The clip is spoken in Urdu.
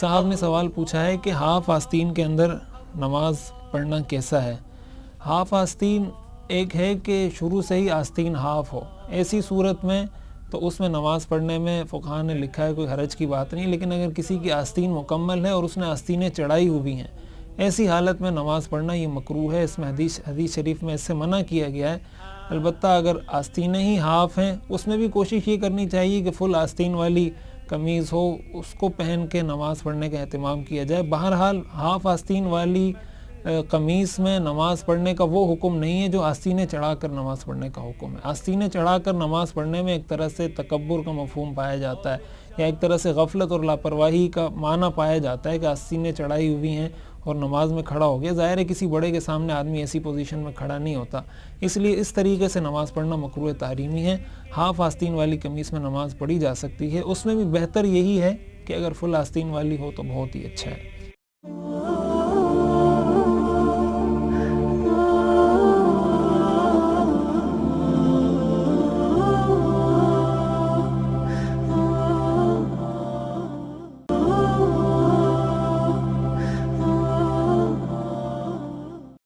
صاحب نے سوال پوچھا ہے کہ ہاف آستین کے اندر نماز پڑھنا کیسا ہے؟ ہاف آستین ایک ہے کہ شروع سے ہی آستین ہاف ہو، ایسی صورت میں تو اس میں نماز پڑھنے میں فقہاء نے لکھا ہے کوئی حرج کی بات نہیں، لیکن اگر کسی کی آستین مکمل ہے اور اس نے آستینیں چڑھائی ہوئی ہیں، ایسی حالت میں نماز پڑھنا یہ مکروہ ہے۔ اس میں حدیث شریف میں اس سے منع کیا گیا ہے۔ البتہ اگر آستینیں ہی ہاف ہیں، اس میں بھی کوشش یہ کرنی چاہیے کہ فل آستین والی قمیض ہو، اس کو پہن کے نماز پڑھنے کا اہتمام کیا جائے۔ بہرحال ہاف آستین والی قمیص میں نماز پڑھنے کا وہ حکم نہیں ہے جو آستینیں چڑھا کر نماز پڑھنے کا حکم ہے۔ آستینیں چڑھا کر نماز پڑھنے میں ایک طرح سے تکبر کا مفہوم پایا جاتا ہے، یا ایک طرح سے غفلت اور لاپرواہی کا معنی پایا جاتا ہے کہ آستینیں چڑھائی ہوئی ہیں اور نماز میں کھڑا ہو گیا۔ ظاہر ہے کسی بڑے کے سامنے آدمی ایسی پوزیشن میں کھڑا نہیں ہوتا، اس لیے اس طریقے سے نماز پڑھنا مکروہ تحریمی ہے۔ ہاف آستین والی قمیص میں نماز پڑھی جا سکتی ہے، اس میں بھی بہتر یہی ہے کہ اگر فل آستین والی ہو تو بہت ہی اچھا ہے۔